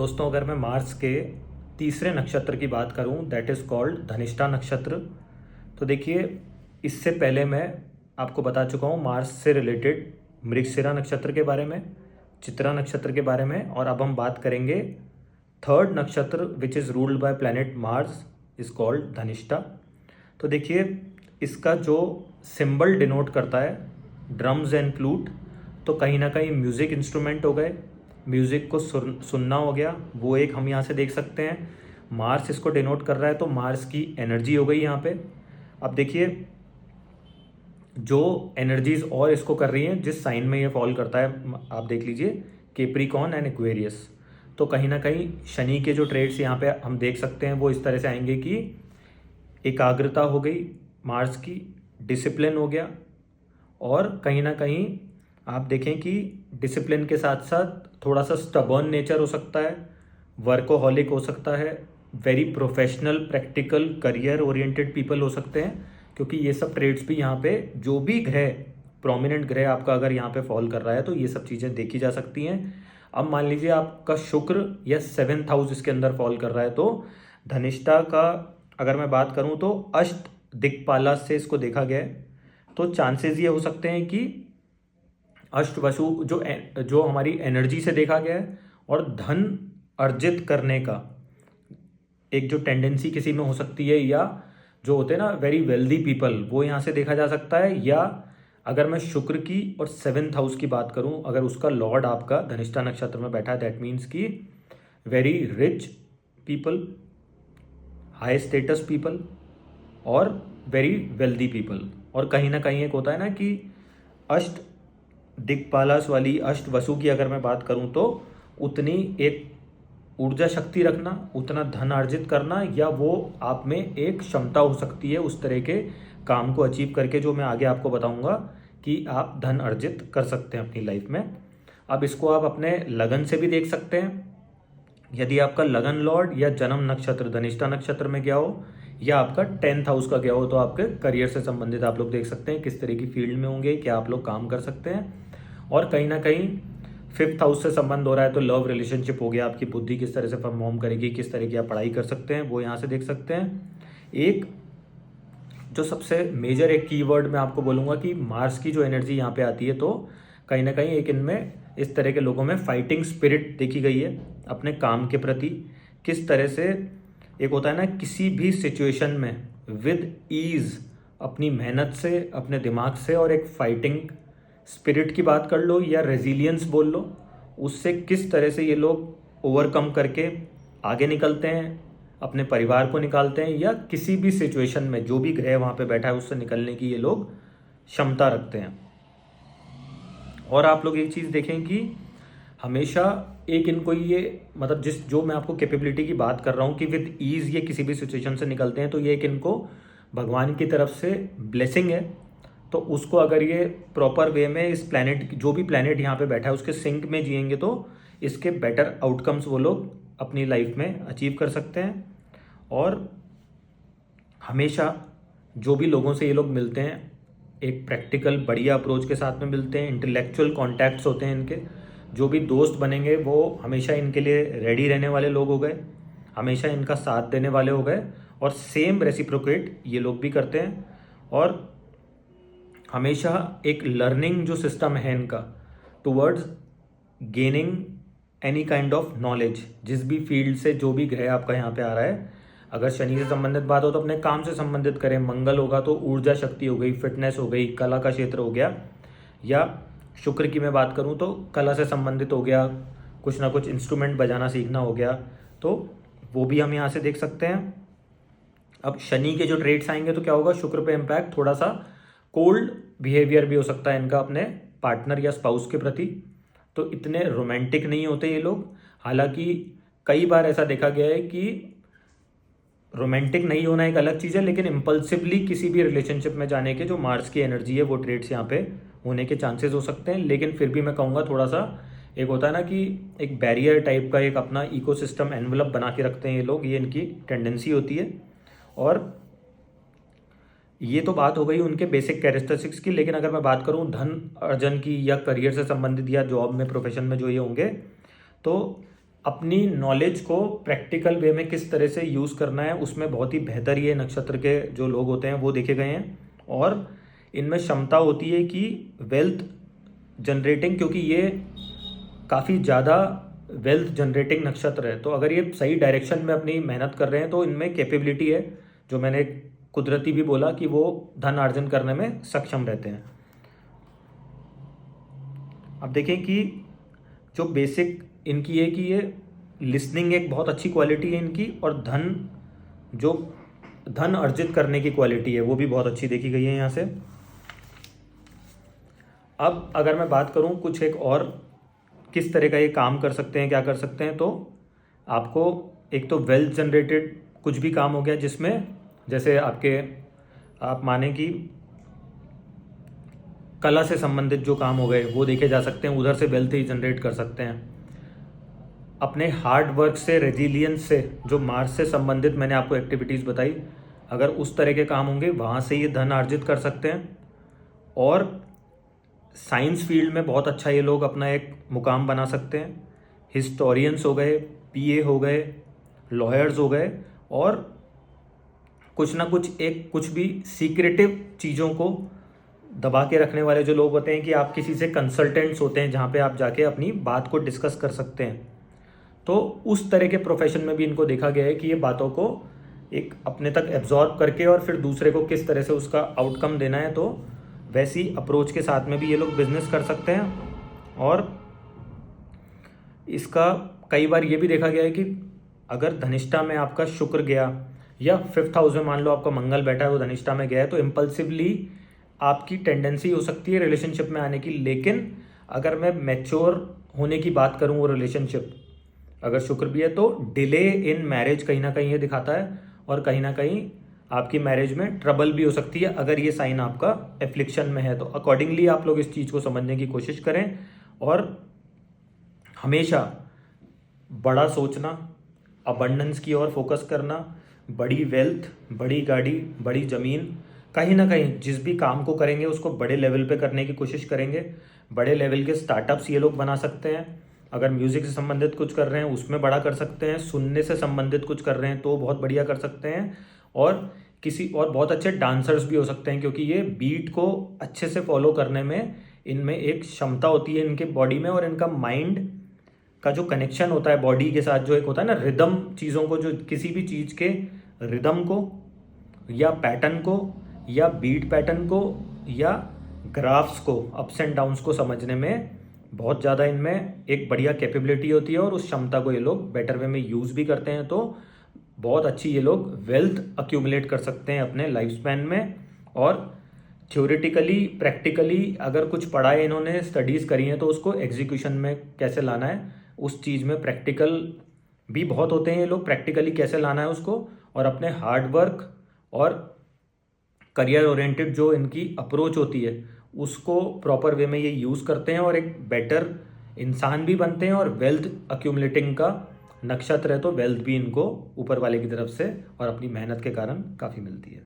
दोस्तों, अगर मैं मार्स के तीसरे नक्षत्र की बात करूं, दैट इज़ कॉल्ड धनिष्ठा नक्षत्र। तो देखिए, इससे पहले मैं आपको बता चुका हूं मार्स से रिलेटेड मृगशिरा नक्षत्र के बारे में, चित्रा नक्षत्र के बारे में, और अब हम बात करेंगे थर्ड नक्षत्र which is ruled by planet Mars is called Dhanishtha. तो देखिए, इसका जो सिंबल डिनोट करता है ड्रम्स एंड फ्लूट, तो कहीं ना कहीं म्यूज़िक इंस्ट्रूमेंट हो गए, म्यूज़िक को सुनना हो गया, वो एक हम यहाँ से देख सकते हैं। मार्स इसको डिनोट कर रहा है, तो मार्स की एनर्जी हो गई यहाँ पे। अब देखिए, जो एनर्जीज और इसको कर रही हैं, जिस साइन में ये फॉल करता है आप देख लीजिए, केप्रिकॉन एंड एक्वेरियस। तो कहीं ना कहीं शनि के जो ट्रेड्स यहाँ पे हम देख सकते हैं वो इस तरह से आएंगे कि एकाग्रता हो गई मार्स की, डिसिप्लिन हो गया, और कहीं ना कहीं आप देखें कि डिसिप्लिन के साथ साथ थोड़ा सा स्टबर्न नेचर हो सकता है, वर्कोहॉलिक हो सकता है, very professional practical career oriented people हो सकते हैं, क्योंकि ये सब ट्रेड्स भी यहाँ पे जो भी ग्रह प्रोमिनेंट ग्रह आपका अगर यहाँ पे फॉल कर रहा है तो ये सब चीज़ें देखी जा सकती हैं। अब मान लीजिए आपका शुक्र या 7th हाउस इसके अंदर फॉल कर रहा है, तो धनिष्ठा का अगर मैं बात करूँ तो अष्ट दिक्पाला से इसको देखा गया है। तो चांसेस ये हो सकते हैं कि अष्टवसु जो हमारी एनर्जी से देखा गया है, और धन अर्जित करने का एक जो टेंडेंसी किसी में हो सकती है, या जो होते हैं ना वेरी वेल्दी पीपल, वो यहाँ से देखा जा सकता है। या अगर मैं शुक्र की और 7th हाउस की बात करूँ, अगर उसका लॉर्ड आपका धनिष्ठा नक्षत्र में बैठा है, दैट मीन्स कि very rich people, high status people, और वेरी वेल्दी पीपल। और कहीं ना कहीं एक होता है ना कि अष्ट दिक्पालास वाली अष्ट वसु की अगर मैं बात करूं तो उतनी एक ऊर्जा शक्ति रखना, उतना धन अर्जित करना, या वो आप में एक क्षमता हो सकती है उस तरह के काम को अचीव करके, जो मैं आगे आपको बताऊंगा कि आप धन अर्जित कर सकते हैं अपनी लाइफ में। अब इसको आप अपने लगन से भी देख सकते हैं। यदि आपका लगन लॉर्ड या जन्म नक्षत्र धनिष्ठा नक्षत्र में गया हो, या आपका 10th हाउस का गया हो, तो आपके करियर से संबंधित आप लोग देख सकते हैं किस तरह की फील्ड में होंगे, क्या आप लोग काम कर सकते हैं। और कहीं ना कहीं 5th हाउस से संबंध हो रहा है, तो लव रिलेशनशिप हो गया, आपकी बुद्धि किस तरह से परफॉर्म करेगी, किस तरह की आप पढ़ाई कर सकते हैं, वो यहाँ से देख सकते हैं। एक जो सबसे मेजर एक कीवर्ड मैं आपको बोलूँगा कि मार्स की जो एनर्जी यहाँ पे आती है, तो कहीं ना कहीं एक इनमें इस तरह के लोगों में फाइटिंग स्पिरिट देखी गई है अपने काम के प्रति। किस तरह से एक होता है ना, किसी भी सिचुएशन में विद ईज अपनी मेहनत से, अपने दिमाग से, और एक फाइटिंग स्पिरिट की बात कर लो या रेजिलियंस बोल लो, उससे किस तरह से ये लोग ओवरकम करके आगे निकलते हैं, अपने परिवार को निकालते हैं, या किसी भी सिचुएशन में जो भी ग्रह वहाँ पे बैठा है उससे निकलने की ये लोग क्षमता रखते हैं। और आप लोग एक चीज़ देखें कि हमेशा एक इनको ये मतलब जो मैं आपको कैपेबिलिटी की बात कर रहा हूँ कि विद ईज ये किसी भी सिचुएशन से निकलते हैं, तो ये एक इनको भगवान की तरफ से ब्लेसिंग है। तो उसको अगर ये प्रॉपर वे में इस प्लैनेट, जो भी प्लैनेट यहाँ पे बैठा है उसके सिंक में जिएंगे, तो इसके बेटर आउटकम्स वो लोग अपनी लाइफ में अचीव कर सकते हैं। और हमेशा जो भी लोगों से ये लोग मिलते हैं, एक प्रैक्टिकल बढ़िया अप्रोच के साथ में मिलते हैं, इंटेलेक्चुअल कॉन्टैक्ट्स होते हैं इनके। जो भी दोस्त बनेंगे वो हमेशा इनके लिए रेडी रहने वाले लोग हो गए, हमेशा इनका साथ देने वाले हो गए, और सेम रेसिप्रोकेट ये लोग भी करते हैं। और हमेशा एक लर्निंग जो सिस्टम है इनका towards gaining any kind of knowledge, जिस भी फील्ड से जो भी ग्रह आपका यहाँ पे आ रहा है। अगर शनि से संबंधित बात हो तो अपने काम से संबंधित करें, मंगल होगा तो ऊर्जा शक्ति हो गई, फिटनेस हो गई, कला का क्षेत्र हो गया, या शुक्र की मैं बात करूँ तो कला से संबंधित हो गया, कुछ ना कुछ इंस्ट्रूमेंट बजाना सीखना हो गया, तो वो भी हम यहाँ से देख सकते हैं। अब शनि के जो ट्रेड्स आएंगे तो क्या होगा, शुक्र पे इम्पैक्ट, थोड़ा सा कोल्ड बिहेवियर भी हो सकता है इनका अपने पार्टनर या स्पाउस के प्रति। तो इतने रोमांटिक नहीं होते ये लोग। हालांकि कई बार ऐसा देखा गया है कि रोमांटिक नहीं होना एक अलग चीज़ है, लेकिन इम्पल्सिवली किसी भी रिलेशनशिप में जाने के जो मार्स की एनर्जी है वो ट्रेड्स यहाँ पे होने के चांसेस हो सकते हैं। लेकिन फिर भी मैं कहूँगा थोड़ा सा एक होता है ना कि एक बैरियर टाइप का एक अपना इकोसिस्टम एनवलप बना के रखते हैं ये लोग, ये इनकी टेंडेंसी होती है। और ये तो बात हो गई उनके बेसिक कैरेक्टरिस्टिक्स की। लेकिन अगर मैं बात करूँ धन अर्जन की या करियर से संबंधित या जॉब में प्रोफेशन में जो ये होंगे, तो अपनी नॉलेज को प्रैक्टिकल वे में किस तरह से यूज़ करना है उसमें बहुत ही बेहतर ये नक्षत्र के जो लोग होते हैं वो देखे गए हैं। और इनमें क्षमता होती है कि वेल्थ जनरेटिंग, क्योंकि ये काफ़ी ज़्यादा वेल्थ जनरेटिंग नक्षत्र है। तो अगर ये सही डायरेक्शन में अपनी मेहनत कर रहे हैं तो इनमें कैपेबिलिटी है, जो मैंने कुदरती भी बोला कि वो धन अर्जन करने में सक्षम रहते हैं। अब देखें कि जो बेसिक इनकी है कि ये लिसनिंग एक बहुत अच्छी क्वालिटी है इनकी, और जो धन अर्जित करने की क्वालिटी है वो भी बहुत अच्छी देखी गई है यहाँ से। अब अगर मैं बात करूँ कुछ एक और किस तरह का ये काम कर सकते हैं, क्या कर सकते हैं, तो आपको एक तो वेल्थ जनरेटेड कुछ भी काम हो गया जिसमें जैसे आप माने कि कला से संबंधित जो काम हो गए वो देखे जा सकते हैं, उधर से वेल्थ ही जनरेट कर सकते हैं। अपने हार्ड वर्क से, रेजिलियंस से, जो मार्स से संबंधित मैंने आपको एक्टिविटीज़ बताई, अगर उस तरह के काम होंगे वहाँ से ये धन अर्जित कर सकते हैं। और साइंस फील्ड में बहुत अच्छा ये लोग अपना एक मुकाम बना सकते हैं। हिस्टोरियंस हो गए, पीए हो गए, लॉयर्स हो गए, और कुछ ना कुछ भी सीक्रेटिव चीज़ों को दबा के रखने वाले जो लोग होते हैं कि आप किसी से कंसल्टेंट्स होते हैं जहाँ पे आप जाके अपनी बात को डिस्कस कर सकते हैं। तो उस तरह के प्रोफेशन में भी इनको देखा गया है कि ये बातों को एक अपने तक एब्जॉर्ब करके और फिर दूसरे को किस तरह से उसका आउटकम देना है, तो वैसी अप्रोच के साथ में भी ये लोग बिजनेस कर सकते हैं। और इसका कई बार ये भी देखा गया है कि अगर धनिष्ठा में आपका शुक्र गया या 5th हाउस में मान लो आपका मंगल बैठा है, वो धनिष्ठा में गया है, तो इम्पल्सिवली आपकी टेंडेंसी हो सकती है रिलेशनशिप में आने की। लेकिन अगर मैं मैच्योर होने की बात करूँ, वो रिलेशनशिप अगर शुक्र भी है तो डिले इन मैरिज कहीं ना कहीं ये दिखाता है, और कहीं ना कहीं आपकी मैरिज में ट्रबल भी हो सकती है अगर ये साइन आपका एफ्लिक्शन में है। तो अकॉर्डिंगली आप लोग इस चीज़ को समझने की कोशिश करें, और हमेशा बड़ा सोचना, अबंडेंस की ओर फोकस करना, बड़ी वेल्थ, बड़ी गाड़ी, बड़ी ज़मीन, कहीं ना कहीं जिस भी काम को करेंगे उसको बड़े लेवल पे करने की कोशिश करेंगे। बड़े लेवल के स्टार्टअप्स ये लोग बना सकते हैं। अगर म्यूज़िक से संबंधित कुछ कर रहे हैं उसमें बड़ा कर सकते हैं, सुनने से संबंधित कुछ कर रहे हैं तो बहुत बढ़िया कर सकते हैं, और बहुत अच्छे डांसर्स भी हो सकते हैं, क्योंकि ये बीट को अच्छे से फॉलो करने में इनमें एक क्षमता होती है इनके बॉडी में, और इनका माइंड का जो कनेक्शन होता है बॉडी के साथ, जो एक होता है ना रिदम, चीज़ों को, जो किसी भी चीज़ के रिदम को या पैटर्न को या बीट पैटर्न को या ग्राफ्स को, अप्स एंड डाउन्स को समझने में बहुत ज़्यादा इनमें एक बढ़िया कैपेबिलिटी होती है, और उस क्षमता को ये लोग बेटर वे में यूज़ भी करते हैं। तो बहुत अच्छी ये लोग वेल्थ अक्यूमुलेट कर सकते हैं अपने लाइफ स्पैन में। और थ्योरेटिकली, प्रैक्टिकली अगर कुछ पढ़ा है, इन्होंने स्टडीज़ करी हैं, तो उसको एग्जीक्यूशन में कैसे लाना है, उस चीज़ में प्रैक्टिकल भी बहुत होते हैं ये लोग, प्रैक्टिकली कैसे लाना है उसको, और अपने हार्ड वर्क और करियर ओरिएंटेड जो इनकी अप्रोच होती है उसको प्रॉपर वे में ये यूज़ करते हैं, और एक बेटर इंसान भी बनते हैं। और वेल्थ अक्यूमुलेटिंग का नक्षत्र है तो वेल्थ भी इनको ऊपर वाले की तरफ से और अपनी मेहनत के कारण काफ़ी मिलती है।